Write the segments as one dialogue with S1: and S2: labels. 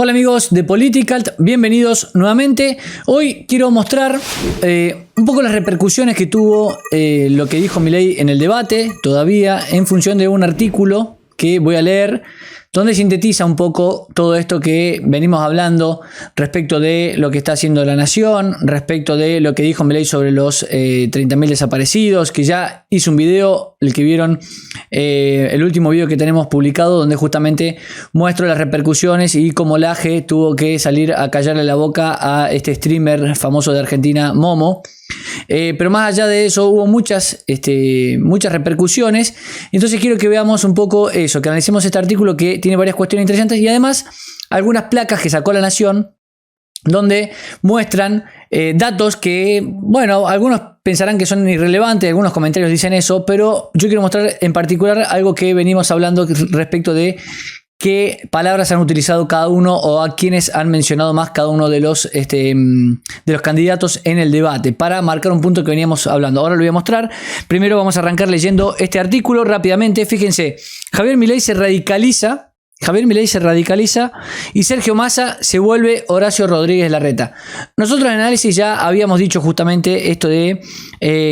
S1: Hola amigos de Politicalt, bienvenidos nuevamente. Hoy quiero mostrar un poco las repercusiones que tuvo lo que dijo Milei en el debate, todavía en función de un artículo que voy a leer, donde sintetiza un poco todo esto que venimos hablando respecto de lo que está haciendo la nación, respecto de lo que dijo Milei sobre los 30.000 desaparecidos, que ya hice un video, el que vieron el último video que tenemos publicado, donde justamente muestro las repercusiones y cómo Laje tuvo que salir a callarle la boca a este streamer famoso de Argentina, Momo. Pero más allá de eso hubo muchas repercusiones. Entonces quiero que veamos un poco eso, que analicemos este artículo que tiene varias cuestiones interesantes y además algunas placas que sacó La Nación donde muestran datos que, bueno, algunos pensarán que son irrelevantes, algunos comentarios dicen eso, pero yo quiero mostrar en particular algo que venimos hablando respecto de qué palabras han utilizado cada uno o a quienes han mencionado más cada uno de los candidatos en el debate, para marcar un punto que veníamos hablando. Ahora lo voy a mostrar. Primero vamos a arrancar leyendo este artículo rápidamente. Fíjense, Javier Milei se radicaliza y Sergio Massa se vuelve Horacio Rodríguez Larreta. Nosotros en análisis ya habíamos dicho justamente esto de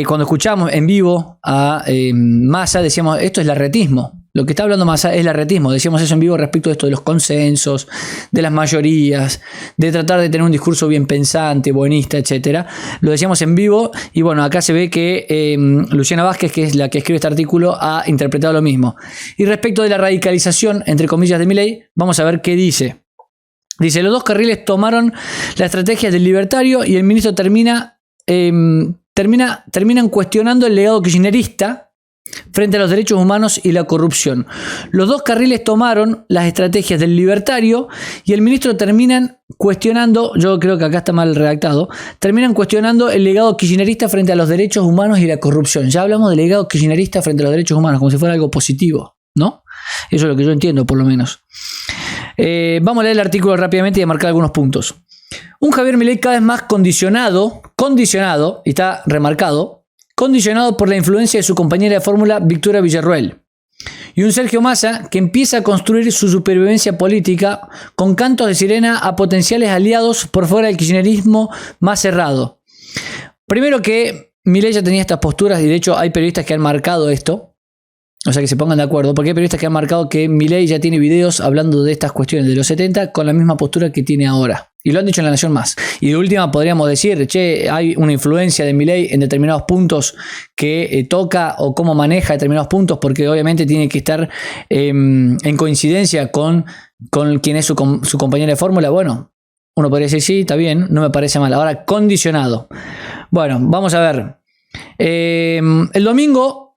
S1: cuando escuchamos en vivo a Massa, decíamos esto es larretismo. Lo que está hablando Massa es larretismo. Decíamos eso en vivo respecto de esto de los consensos, de las mayorías, de tratar de tener un discurso bien pensante, buenista, etcétera. Lo decíamos en vivo y bueno, acá se ve que Luciana Vázquez, que es la que escribe este artículo, ha interpretado lo mismo. Y respecto de la radicalización, entre comillas, de Milei, vamos a ver qué dice. Dice, los dos carriles tomaron la estrategia del libertario y el ministro terminan cuestionando el legado kirchnerista frente a los derechos humanos y la corrupción. Los dos carriles tomaron las estrategias del libertario y el ministro terminan cuestionando, yo creo que acá está mal redactado, terminan cuestionando el legado kirchnerista frente a los derechos humanos y la corrupción. Ya hablamos del legado kirchnerista frente a los derechos humanos, como si fuera algo positivo, ¿no? Eso es lo que yo entiendo, por lo menos. Vamos a leer el artículo rápidamente y a marcar algunos puntos. Un Javier Milei cada vez más condicionado, y está remarcado, condicionado por la influencia de su compañera de fórmula Victoria Villarroel. Y un Sergio Massa que empieza a construir su supervivencia política con cantos de sirena a potenciales aliados por fuera del kirchnerismo más cerrado. Primero que Milei ya tenía estas posturas y de hecho hay periodistas que han marcado esto. O sea, que se pongan de acuerdo, porque hay periodistas que han marcado que Milei ya tiene videos hablando de estas cuestiones de los 70 con la misma postura que tiene ahora. Y lo han dicho en La Nación más. Y de última podríamos decir, che, hay una influencia de Milei en determinados puntos que toca o cómo maneja determinados puntos, porque obviamente tiene que estar en coincidencia con quien es su compañera de fórmula. Bueno, uno podría decir, sí, está bien, no me parece mal. Ahora, condicionado. Bueno, vamos a ver. El domingo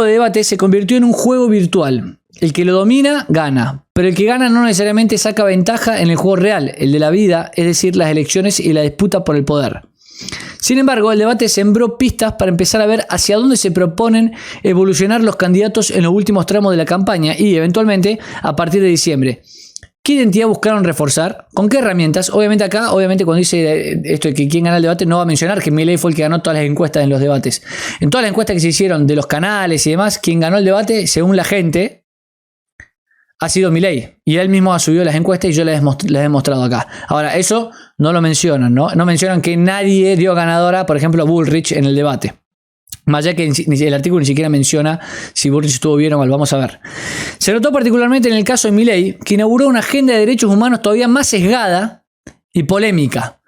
S1: de debate se convirtió en un juego virtual. El que lo domina, gana. Pero el que gana no necesariamente saca ventaja en el juego real, el de la vida, es decir, las elecciones y la disputa por el poder. Sin embargo, el debate sembró pistas para empezar a ver hacia dónde se proponen evolucionar los candidatos en los últimos tramos de la campaña y, eventualmente, a partir de diciembre. ¿Qué identidad buscaron reforzar? ¿Con qué herramientas? Obviamente acá, cuando dice esto de que quién gana el debate, no va a mencionar que Milei fue el que ganó todas las encuestas en los debates. En todas las encuestas que se hicieron de los canales y demás, quien ganó el debate, según la gente, ha sido Milei. Y él mismo ha subido las encuestas y yo les he mostrado acá. Ahora, eso no lo mencionan, ¿no? No mencionan que nadie dio ganadora, por ejemplo, a Bullrich en el debate. Más allá que el artículo ni siquiera menciona si Bullrich estuvo bien o mal. Vamos a ver. Se notó particularmente en el caso de Milei, que inauguró una agenda de derechos humanos todavía más sesgada y polémica.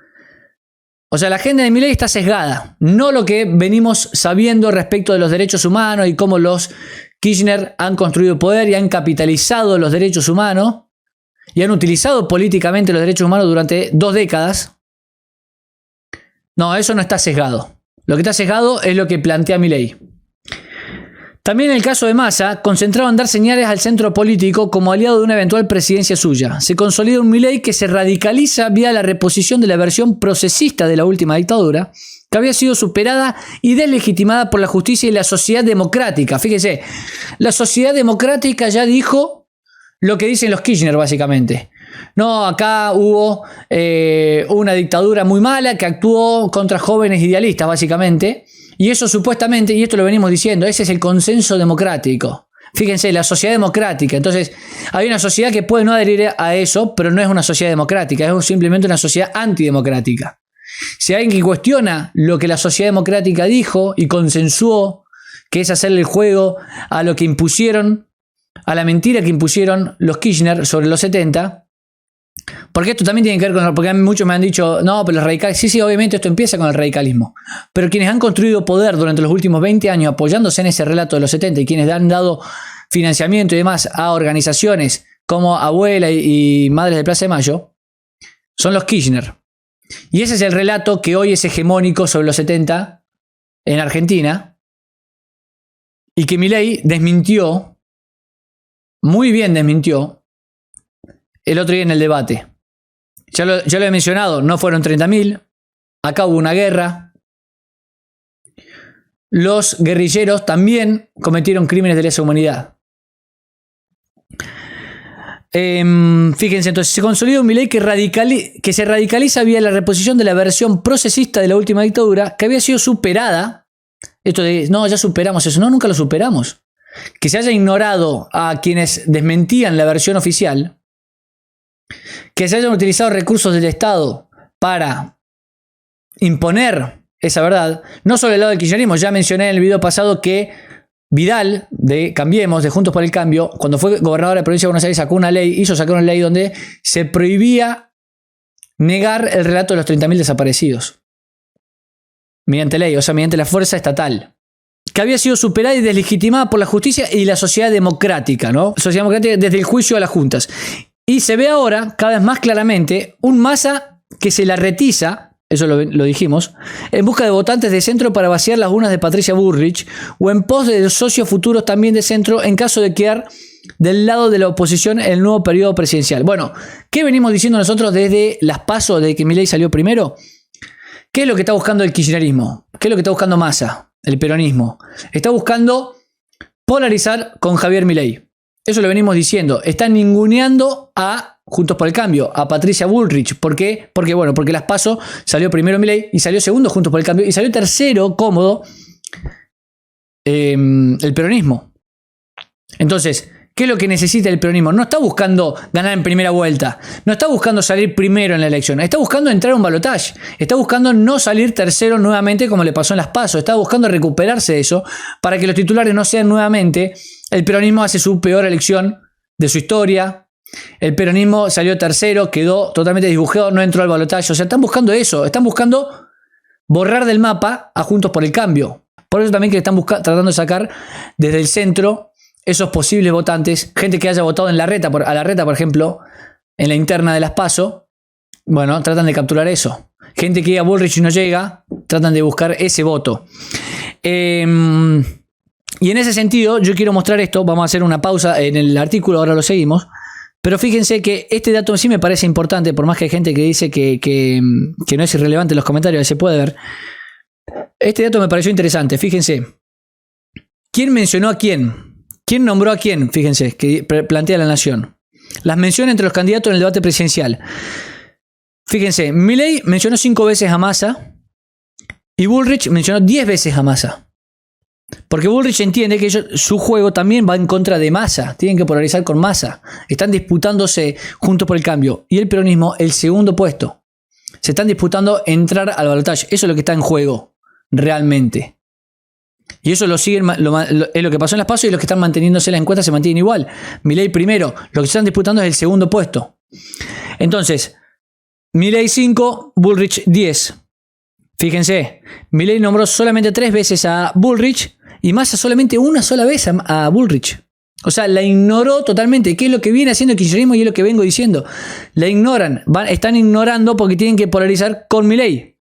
S1: O sea, la agenda de Milei está sesgada. No lo que venimos sabiendo respecto de los derechos humanos y cómo los Kirchner han construido poder y han capitalizado los derechos humanos y han utilizado políticamente los derechos humanos durante 2 décadas. No, eso no está sesgado. Lo que está sesgado es lo que plantea Milei. También en el caso de Massa, concentrado en dar señales al centro político como aliado de una eventual presidencia suya. Se consolida un Milei que se radicaliza vía la reposición de la versión procesista de la última dictadura, que había sido superada y deslegitimada por la justicia y la sociedad democrática. Fíjese, la sociedad democrática ya dijo lo que dicen los Kirchner, básicamente. No, acá hubo una dictadura muy mala que actuó contra jóvenes idealistas, básicamente. Y eso supuestamente, y esto lo venimos diciendo, ese es el consenso democrático. Fíjense, la sociedad democrática. Entonces, hay una sociedad que puede no adherir a eso, pero no es una sociedad democrática, es simplemente una sociedad antidemocrática. Si hay alguien que cuestiona lo que la sociedad democrática dijo y consensuó, que es hacerle el juego a lo que impusieron, a la mentira que impusieron los Kirchner sobre los 70, porque esto también tiene que ver con... Porque muchos me han dicho, no, pero los radicales... Sí, obviamente esto empieza con el radicalismo. Pero quienes han construido poder durante los últimos 20 años apoyándose en ese relato de los 70 y quienes han dado financiamiento y demás a organizaciones como Abuela y Madres de Plaza de Mayo, son los Kirchner. Y ese es el relato que hoy es hegemónico sobre los 70 en Argentina y que Milei desmintió, muy bien desmintió, el otro día en el debate. Ya lo he mencionado, no fueron 30.000. Acá hubo una guerra. Los guerrilleros también cometieron crímenes de lesa humanidad. Fíjense, entonces se consolida un Milei que se radicaliza vía la reposición de la versión procesista de la última dictadura, que había sido superada. Esto de, no, ya superamos eso. No, nunca lo superamos. Que se haya ignorado a quienes desmentían la versión oficial, que se hayan utilizado recursos del Estado para imponer esa verdad, no solo el lado del kirchnerismo. Ya mencioné en el video pasado que Vidal, de Cambiemos, de Juntos por el Cambio, cuando fue gobernador de la provincia de Buenos Aires, hizo sacar una ley donde se prohibía negar el relato de los 30.000 desaparecidos. Mediante ley, o sea, mediante la fuerza estatal. Que había sido superada y deslegitimada por la justicia y la sociedad democrática, ¿no? Sociedad democrática desde el juicio a las juntas. Y se ve ahora, cada vez más claramente, un Massa que se la retiza, eso lo dijimos, en busca de votantes de centro para vaciar las urnas de Patricia Bullrich o en pos de socios futuros también de centro en caso de quedar del lado de la oposición en el nuevo periodo presidencial. Bueno, ¿qué venimos diciendo nosotros desde las PASO, desde que Milei salió primero? ¿Qué es lo que está buscando el kirchnerismo? ¿Qué es lo que está buscando Massa, el peronismo? Está buscando polarizar con Javier Milei. Eso lo venimos diciendo. Están ninguneando a Juntos por el Cambio, a Patricia Bullrich. ¿Por qué? Porque las PASO salió primero Milei y salió segundo Juntos por el Cambio y salió tercero, cómodo, el peronismo. Entonces, ¿qué es lo que necesita el peronismo? No está buscando ganar en primera vuelta. No está buscando salir primero en la elección. Está buscando entrar a un balotaje. Está buscando no salir tercero nuevamente como le pasó en las PASO. Está buscando recuperarse de eso para que los titulares no sean nuevamente... El peronismo hace su peor elección de su historia. El peronismo salió tercero, quedó totalmente disbujado, no entró al balotaje. O sea, están buscando eso. Están buscando borrar del mapa a Juntos por el Cambio. Por eso también que están tratando de sacar desde el centro esos posibles votantes. Gente que haya votado en a la reta, por ejemplo, en la interna de las PASO. Bueno, tratan de capturar eso. Gente que llega a Bullrich y no llega, tratan de buscar ese voto. Y en ese sentido, yo quiero mostrar esto. Vamos a hacer una pausa en el artículo, ahora lo seguimos. Pero fíjense que este dato en sí me parece importante, por más que hay gente que dice que no es irrelevante en los comentarios, se puede ver. Este dato me pareció interesante. Fíjense. ¿Quién mencionó a quién? ¿Quién nombró a quién? Fíjense, que plantea La Nación. Las menciones entre los candidatos en el debate presidencial. Fíjense, Milei mencionó 5 veces a Massa y Bullrich mencionó 10 veces a Massa. Porque Bullrich entiende que su juego también va en contra de Massa. Tienen que polarizar con Massa. Están disputándose Juntos por el Cambio y el peronismo el segundo puesto. Se están disputando entrar al balotaje. Eso es lo que está en juego, realmente. Y eso lo siguen, es lo que pasó en las PASO y los que están manteniéndose en la encuesta se mantienen igual. Milei primero. Lo que se están disputando es el segundo puesto. Entonces, Milei 5, Bullrich 10. Fíjense, Milei nombró solamente 3 veces a Bullrich y Massa solamente una sola vez a Bullrich. O sea, la ignoró totalmente. ¿Qué es lo que viene haciendo el kirchnerismo y es lo que vengo diciendo? La ignoran. Están ignorando porque tienen que polarizar con Milei.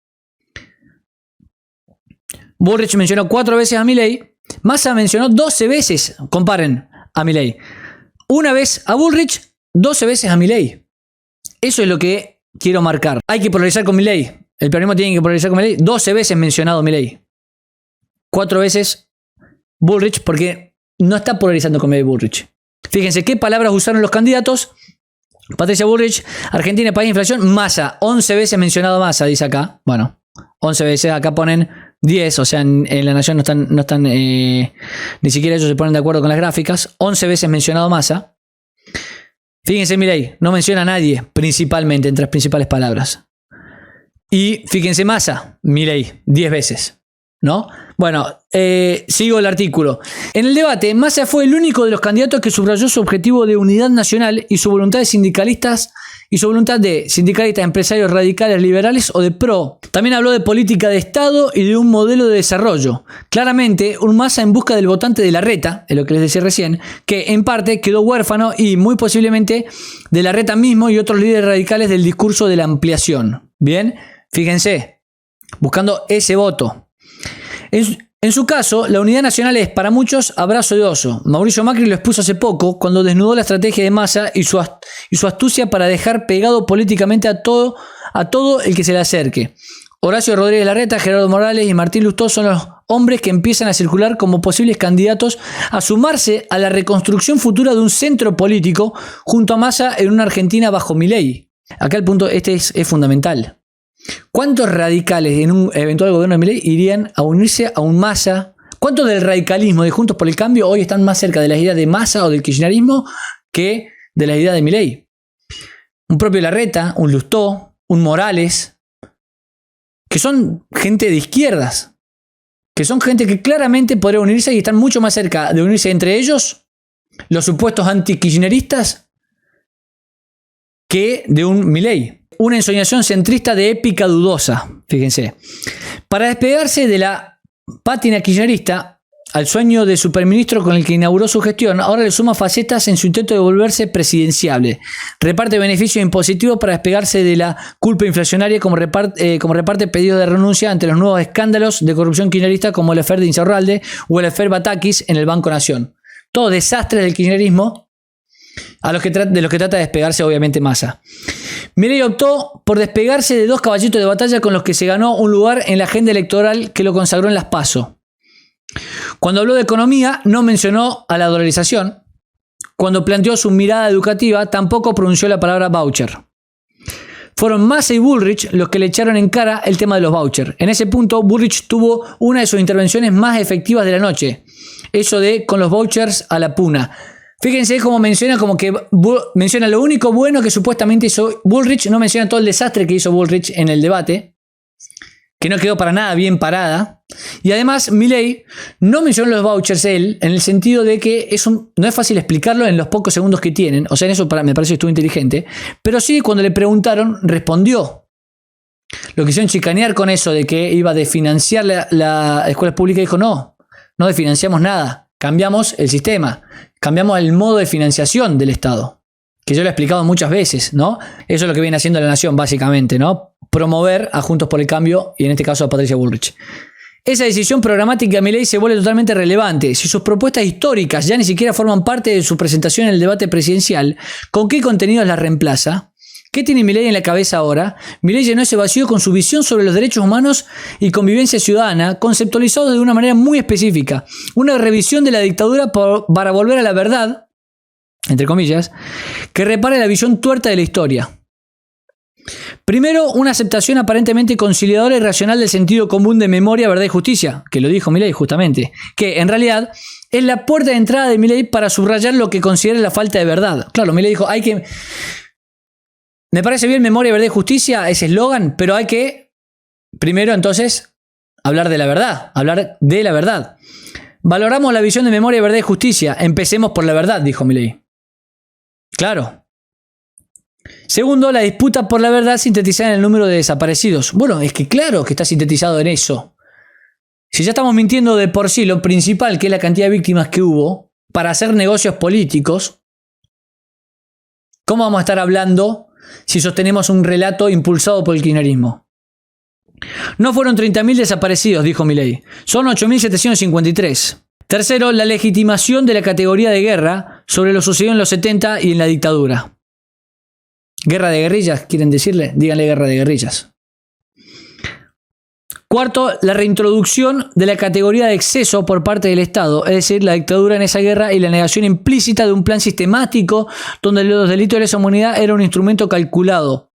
S1: Bullrich mencionó 4 veces a Milei. Massa mencionó 12 veces, comparen, a Milei. Una vez a Bullrich, 12 veces a Milei. Eso es lo que quiero marcar. Hay que polarizar con Milei. El peronismo tiene que polarizar con Milei. 12 veces mencionado Milei. 4 veces Bullrich, porque no está polarizando con Milei Bullrich. Fíjense qué palabras usaron los candidatos. Patricia Bullrich, Argentina, país de inflación. Massa, 11 veces mencionado Massa, dice acá. Bueno, 11 veces. Acá ponen 10, o sea, en La Nación no están ni siquiera ellos se ponen de acuerdo con las gráficas. 11 veces mencionado Massa. Fíjense, Milei, no menciona a nadie principalmente entre las principales palabras. Y fíjense Massa, Milei, 10 veces, ¿no? Bueno, sigo el artículo. En el debate, Massa fue el único de los candidatos que subrayó su objetivo de unidad nacional y su voluntad de sindicalistas, empresarios radicales, liberales o de pro. También habló de política de Estado y de un modelo de desarrollo. Claramente, un Massa en busca del votante de Larreta, es lo que les decía recién, que en parte quedó huérfano y muy posiblemente de Larreta mismo y otros líderes radicales del discurso de la ampliación. Bien, fíjense, buscando ese voto. En su caso, la unidad nacional es para muchos abrazo de oso. Mauricio Macri lo expuso hace poco cuando desnudó la estrategia de Massa y su astucia para dejar pegado políticamente a todo el que se le acerque. Horacio Rodríguez Larreta, Gerardo Morales y Martín Lustó son los hombres que empiezan a circular como posibles candidatos a sumarse a la reconstrucción futura de un centro político junto a Massa en una Argentina bajo Milei. Acá el punto es fundamental. ¿Cuántos radicales en un eventual gobierno de Milei irían a unirse a un Massa? ¿Cuántos del radicalismo de Juntos por el Cambio hoy están más cerca de las ideas de Massa o del kirchnerismo que de las ideas de Milei? Un propio Larreta, un Lustó, un Morales, que son gente de izquierdas, que son gente que claramente podría unirse y están mucho más cerca de unirse entre ellos, los supuestos anti-kirchneristas, que de un Milei. Una ensoñación centrista de épica dudosa, fíjense. Para despegarse de la pátina kirchnerista al sueño de superministro con el que inauguró su gestión, ahora le suma facetas en su intento de volverse presidenciable. Reparte beneficios impositivos para despegarse de la culpa inflacionaria como reparte pedidos de renuncia ante los nuevos escándalos de corrupción kirchnerista como el affair de Insaurralde o el affair Batakis en el Banco Nación. Todos desastres del kirchnerismo de los que trata de despegarse obviamente Massa. Milei optó por despegarse de dos caballitos de batalla con los que se ganó un lugar en la agenda electoral que lo consagró en las PASO. Cuando habló de economía, no mencionó a la dolarización. Cuando planteó su mirada educativa, tampoco pronunció la palabra voucher. Fueron Massa y Bullrich los que le echaron en cara el tema de los vouchers. En ese punto, Bullrich tuvo una de sus intervenciones más efectivas de la noche. Eso de con los vouchers a la puna. Fíjense cómo menciona menciona lo único bueno que supuestamente hizo Bullrich, no menciona todo el desastre que hizo Bullrich en el debate, que no quedó para nada bien parada. Y además Milei no mencionó los vouchers él, en el sentido de que no es fácil explicarlo en los pocos segundos que tienen, o sea, en eso me parece que estuvo inteligente, pero sí cuando le preguntaron respondió. Lo quisieron chicanear con eso de que iba a desfinanciar la escuela pública y dijo no desfinanciamos nada. Cambiamos el sistema, cambiamos el modo de financiación del Estado, que yo lo he explicado muchas veces, ¿no? Eso es lo que viene haciendo la Nación, básicamente, ¿no? Promover a Juntos por el Cambio y en este caso a Patricia Bullrich. Esa decisión programática de Milei se vuelve totalmente relevante. Si sus propuestas históricas ya ni siquiera forman parte de su presentación en el debate presidencial, ¿con qué contenidos las reemplaza? ¿Qué tiene Milei en la cabeza ahora? Milei llenó ese vacío con su visión sobre los derechos humanos y convivencia ciudadana, conceptualizado de una manera muy específica. Una revisión de la dictadura para volver a la verdad, entre comillas, que repare la visión tuerta de la historia. Primero, una aceptación aparentemente conciliadora y racional del sentido común de memoria, verdad y justicia, que lo dijo Milei justamente, que en realidad es la puerta de entrada de Milei para subrayar lo que considera la falta de verdad. Claro, Milei dijo, me parece bien memoria, verdad y justicia, ese eslogan, pero hay que, primero entonces, hablar de la verdad. Valoramos la visión de memoria, verdad y justicia. Empecemos por la verdad, dijo Milei. Claro. Segundo, la disputa por la verdad sintetizada en el número de desaparecidos. Bueno, es que claro que está sintetizado en eso. Si ya estamos mintiendo de por sí lo principal, que es la cantidad de víctimas que hubo, para hacer negocios políticos, ¿cómo vamos a estar hablando si sostenemos un relato impulsado por el kirchnerismo? No fueron 30.000 desaparecidos, dijo Milei. Son 8.753. Tercero, la legitimación de la categoría de guerra sobre lo sucedido en los 70 y en la dictadura. ¿Guerra de guerrillas? ¿Quieren decirle? Díganle guerra de guerrillas. Cuarto, la reintroducción de la categoría de exceso por parte del Estado, es decir, la dictadura en esa guerra y la negación implícita de un plan sistemático donde los delitos de lesa humanidad eran un instrumento calculado,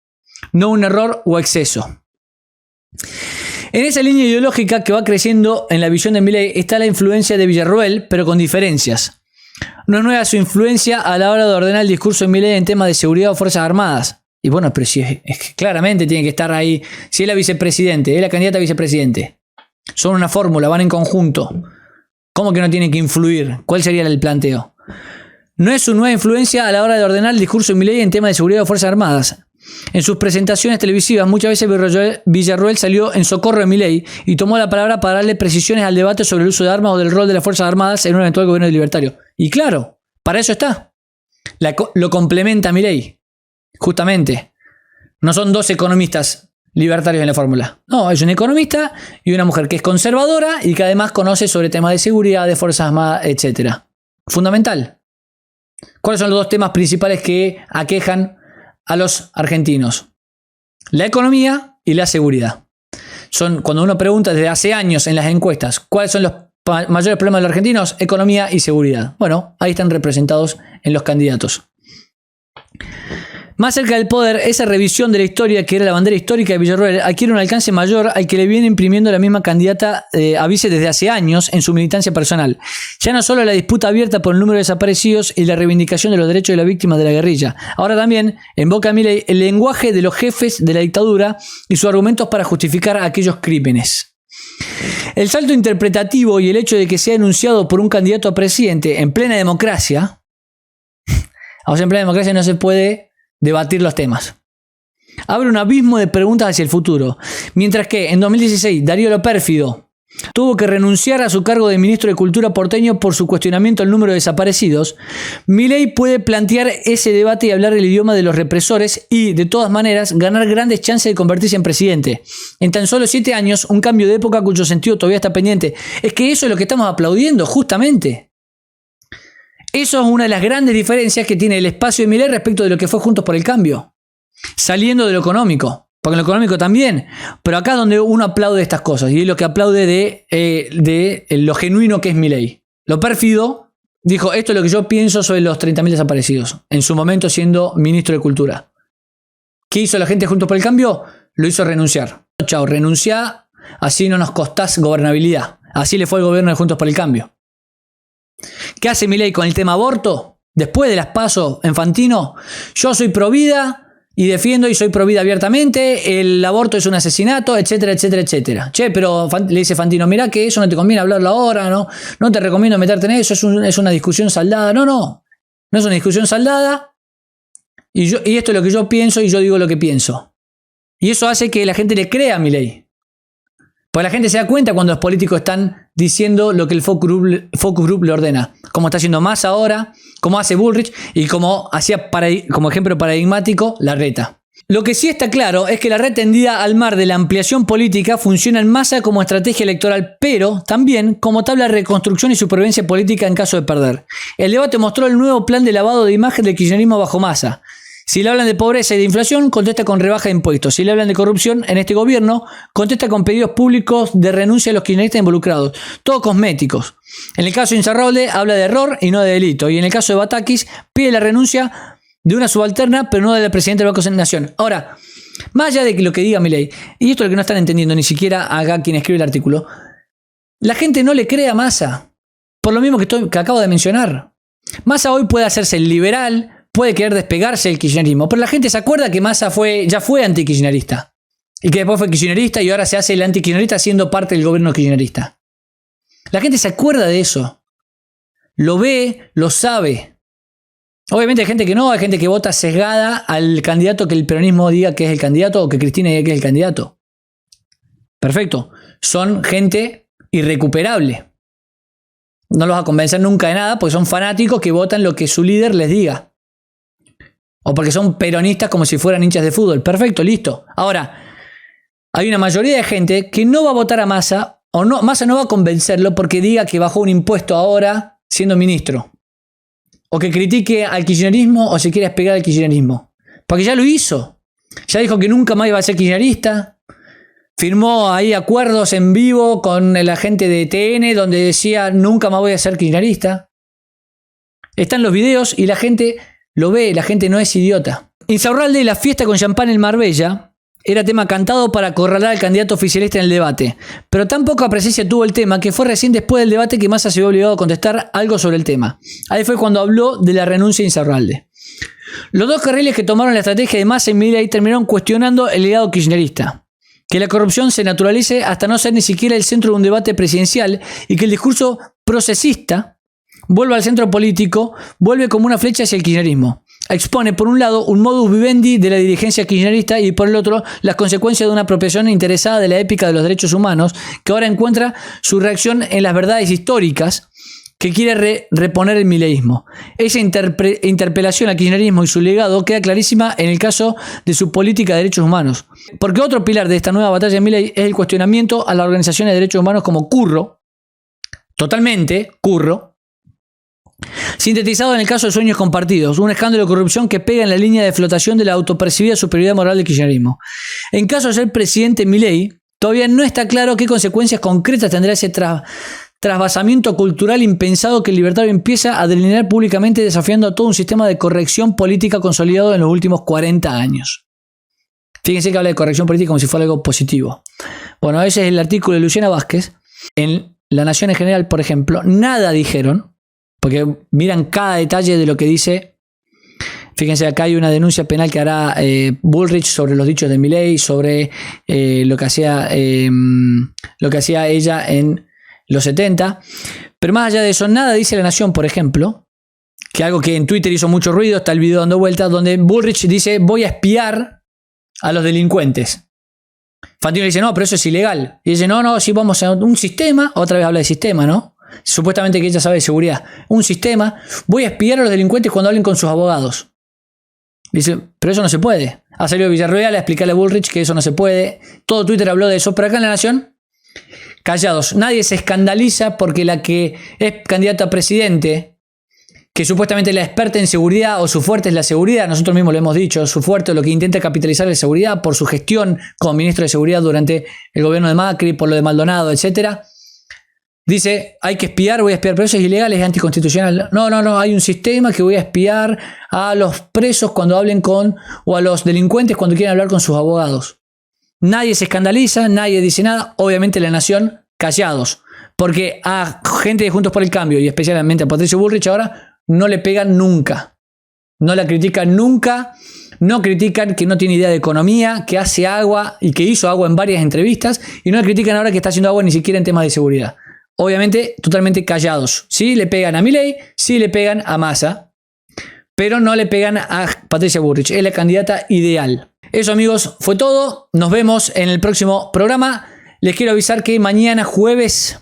S1: no un error o exceso. En esa línea ideológica que va creciendo en la visión de Milei está la influencia de Villarroel, pero con diferencias. No es nueva su influencia a la hora de ordenar el discurso de Milei en temas de seguridad o fuerzas armadas. Y bueno, pero si es que claramente tiene que estar ahí. Si es la vicepresidente, es la candidata a vicepresidente. Son una fórmula, van en conjunto. ¿Cómo que no tiene que influir? ¿Cuál sería el planteo? No es su nueva influencia a la hora de ordenar el discurso de Milei en temas de seguridad o fuerzas armadas. En sus presentaciones televisivas muchas veces Villarroel salió en socorro de Milei y tomó la palabra para darle precisiones al debate sobre el uso de armas o del rol de las fuerzas armadas en un eventual gobierno libertario. Y claro, para eso está. Lo complementa Milei. Justamente. No son dos economistas libertarios en la fórmula. No, es un economista y una mujer que es conservadora y que además conoce sobre temas de seguridad, de fuerzas armadas, etc. Fundamental. ¿Cuáles son los dos temas principales que aquejan a los argentinos? La economía y la seguridad. Son, cuando uno pregunta desde hace años en las encuestas, ¿cuáles son los mayores problemas de los argentinos? Economía y seguridad. Bueno, ahí están representados en los candidatos. Más cerca del poder, esa revisión de la historia, que era la bandera histórica de Villarroel, adquiere un alcance mayor al que le viene imprimiendo la misma candidata a vice desde hace años en su militancia personal. Ya no solo la disputa abierta por el número de desaparecidos y la reivindicación de los derechos de las víctimas de la guerrilla. Ahora también invoca a Milei el lenguaje de los jefes de la dictadura y sus argumentos para justificar aquellos crímenes. El salto interpretativo y el hecho de que sea enunciado por un candidato a presidente en plena democracia, o sea, en plena democracia no se puede debatir los temas. Abre un abismo de preguntas hacia el futuro. Mientras que en 2016 Darío Lo Pérfido tuvo que renunciar a su cargo de ministro de Cultura porteño por su cuestionamiento al número de desaparecidos, Milei puede plantear ese debate y hablar el idioma de los represores y, de todas maneras, ganar grandes chances de convertirse en presidente. En tan solo 7 años, un cambio de época cuyo sentido todavía está pendiente. Es que eso es lo que estamos aplaudiendo, justamente. Eso es una de las grandes diferencias que tiene el espacio de Milei respecto de lo que fue Juntos por el Cambio. Saliendo de lo económico. Porque en lo económico también. Pero acá es donde uno aplaude estas cosas. Y es lo que aplaude de lo genuino que es Milei. Lo Pérfido dijo, esto es lo que yo pienso sobre los 30.000 desaparecidos. En su momento siendo ministro de Cultura. ¿Qué hizo la gente Juntos por el Cambio? Lo hizo renunciar. Chao, renunciá. Así no nos costás gobernabilidad. Así le fue al gobierno de Juntos por el Cambio. ¿Qué hace Milei con el tema aborto? Después de las PASO en Fantino, yo soy provida y defiendo y soy provida abiertamente, el aborto es un asesinato, etcétera, etcétera, etcétera. Che, pero le dice Fantino, mirá que eso no te conviene hablarlo ahora, no te recomiendo meterte en eso, es una discusión saldada. No es una discusión saldada y esto es lo que yo pienso y yo digo lo que pienso. Y eso hace que la gente le crea a Milei. Porque la gente se da cuenta cuando los políticos están diciendo lo que el Focus Group le ordena. Como está haciendo Massa ahora, como hace Bullrich y como hacía como ejemplo paradigmático Larreta. Lo que sí está claro es que la red tendida al mar de la ampliación política funciona en Massa como estrategia electoral, pero también como tabla de reconstrucción y supervivencia política en caso de perder. El debate mostró el nuevo plan de lavado de imagen del kirchnerismo bajo Massa. Si le hablan de pobreza y de inflación, contesta con rebaja de impuestos. Si le hablan de corrupción en este gobierno, contesta con pedidos públicos de renuncia a los kirchneristas involucrados. Todos cosméticos. En el caso de Insaurralde, habla de error y no de delito. Y en el caso de Batakis, pide la renuncia de una subalterna, pero no de la presidenta del Banco de la Nación. Ahora, más allá de lo que diga Milei, y esto es lo que no están entendiendo ni siquiera acá quien escribe el artículo, la gente no le cree a Massa. Por lo mismo que acabo de mencionar. Massa hoy puede hacerse el liberal, puede querer despegarse del kirchnerismo, pero la gente se acuerda que Massa ya fue antikirchnerista y que después fue kirchnerista y ahora se hace el antikirchnerista siendo parte del gobierno kirchnerista. La gente se acuerda de eso. Lo ve, lo sabe. Obviamente hay gente que no, hay gente que vota sesgada al candidato que el peronismo diga que es el candidato o que Cristina diga que es el candidato. Perfecto. Son gente irrecuperable. No los va a convencer nunca de nada porque son fanáticos que votan lo que su líder les diga. O porque son peronistas como si fueran hinchas de fútbol. Perfecto, listo. Ahora, hay una mayoría de gente que no va a votar a Massa, o no, Massa no va a convencerlo porque diga que bajó un impuesto ahora siendo ministro. O que critique al kirchnerismo o se quiera despegar del kirchnerismo. Porque ya lo hizo. Ya dijo que nunca más iba a ser kirchnerista. Firmó ahí acuerdos en vivo con la gente de TN donde decía nunca más voy a ser kirchnerista. Están los videos y la gente lo ve, la gente no es idiota. Insaurralde, la fiesta con champán en Marbella, era tema cantado para acorralar al candidato oficialista en el debate, pero tan poca presencia tuvo el tema que fue recién después del debate que Massa se vio obligado a contestar algo sobre el tema. Ahí fue cuando habló de la renuncia de Insaurralde. Los dos carriles que tomaron la estrategia de Massa y Milei terminaron cuestionando el legado kirchnerista. Que la corrupción se naturalice hasta no ser ni siquiera el centro de un debate presidencial y que el discurso procesista vuelva al centro político, vuelve como una flecha hacia el kirchnerismo. Expone por un lado un modus vivendi de la dirigencia kirchnerista y por el otro las consecuencias de una apropiación interesada de la épica de los derechos humanos que ahora encuentra su reacción en las verdades históricas que quiere reponer el mileísmo. Esa interpelación al kirchnerismo y su legado queda clarísima en el caso de su política de derechos humanos. Porque otro pilar de esta nueva batalla de Milei es el cuestionamiento a las organizaciones de derechos humanos como Curro, totalmente Curro, sintetizado en el caso de Sueños Compartidos, un escándalo de corrupción que pega en la línea de flotación de la autopercibida superioridad moral del kirchnerismo. En caso de ser presidente Milei, todavía no está claro qué consecuencias concretas tendrá ese trasvasamiento cultural impensado que el libertario empieza a delinear públicamente desafiando a todo un sistema de corrección política consolidado en los últimos 40 años. Fíjense que habla de corrección política como si fuera algo positivo. Bueno, ese es el artículo de Luciana Vázquez. En La Nación en general, por ejemplo, nada dijeron, porque miran cada detalle de lo que dice. Fíjense, acá hay una denuncia penal que hará Bullrich sobre los dichos de Milei, sobre lo que hacía ella en los 70. Pero más allá de eso, nada dice La Nación, por ejemplo, que algo que en Twitter hizo mucho ruido, está el video dando vueltas, donde Bullrich dice: voy a espiar a los delincuentes. Fantino le dice: no, pero eso es ilegal. Y dice: no, sí, vamos a un sistema. Otra vez habla de sistema, ¿no? Supuestamente que ella sabe de seguridad. Un sistema. Voy a espiar a los delincuentes cuando hablen con sus abogados. Dice: pero eso no se puede. Ha salido Villarreal a explicarle a Bullrich que eso no se puede. Todo Twitter habló de eso. Pero acá en La Nación, callados. Nadie se escandaliza porque la que es candidata a presidente, que supuestamente es la experta en seguridad o su fuerte es la seguridad, nosotros mismos lo hemos dicho, su fuerte lo que intenta capitalizar es seguridad por su gestión como ministro de seguridad durante el gobierno de Macri, por lo de Maldonado, etcétera. Dice: hay que espiar, voy a espiar, pero eso es ilegal, es anticonstitucional. No, hay un sistema que voy a espiar a los presos cuando hablen o a los delincuentes cuando quieran hablar con sus abogados. Nadie se escandaliza, nadie dice nada. Obviamente La Nación, callados. Porque a gente de Juntos por el Cambio, y especialmente a Patricio Bullrich ahora, no le pegan nunca. No la critican nunca. No critican que no tiene idea de economía, que hace agua y que hizo agua en varias entrevistas. Y no la critican ahora que está haciendo agua ni siquiera en temas de seguridad. Obviamente, totalmente callados. Sí le pegan a Milei, sí le pegan a Massa, pero no le pegan a Patricia Bullrich. Es la candidata ideal. Eso, amigos, fue todo. Nos vemos en el próximo programa. Les quiero avisar que mañana jueves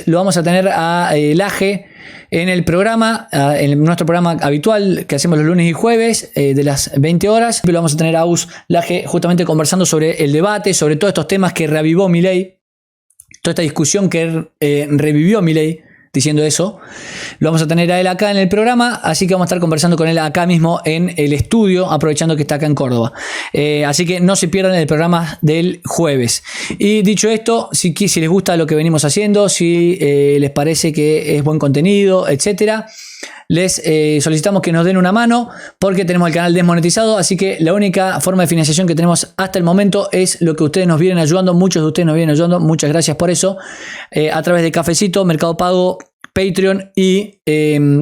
S1: lo vamos a tener a Laje en el programa, en nuestro programa habitual que hacemos los lunes y jueves de las 20 horas. Lo vamos a tener a Aus Laje justamente conversando sobre el debate, sobre todos estos temas que reavivó Milei. Toda esta discusión que revivió Milei diciendo eso, lo vamos a tener a él acá en el programa, así que vamos a estar conversando con él acá mismo en el estudio, aprovechando que está acá en Córdoba. Así que no se pierdan el programa del jueves. Y dicho esto, si les gusta lo que venimos haciendo, si les parece que es buen contenido, etcétera, les solicitamos que nos den una mano porque tenemos el canal desmonetizado, así que la única forma de financiación que tenemos hasta el momento es lo que ustedes nos vienen ayudando. Muchos de ustedes nos vienen ayudando, muchas gracias por eso, a través de Cafecito, Mercado Pago, Patreon y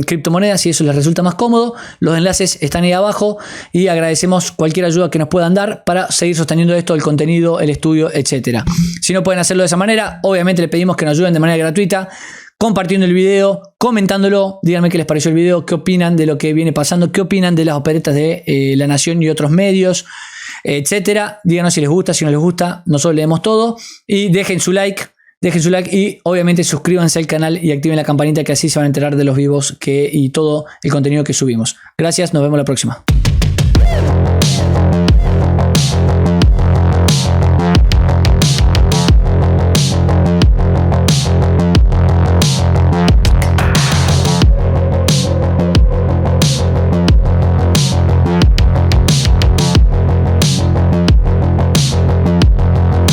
S1: criptomonedas, si eso les resulta más cómodo. Los enlaces están ahí abajo y agradecemos cualquier ayuda que nos puedan dar para seguir sosteniendo esto, el contenido, el estudio, etcétera. Si no pueden hacerlo de esa manera, obviamente les pedimos que nos ayuden de manera gratuita, compartiendo el video, comentándolo, díganme qué les pareció el video, qué opinan de lo que viene pasando, qué opinan de las operetas de La Nación y otros medios, etcétera. Díganos si les gusta, si no les gusta, nosotros leemos todo y dejen su like y obviamente suscríbanse al canal y activen la campanita, que así se van a enterar de los vivos y todo el contenido que subimos. Gracias, nos vemos la próxima.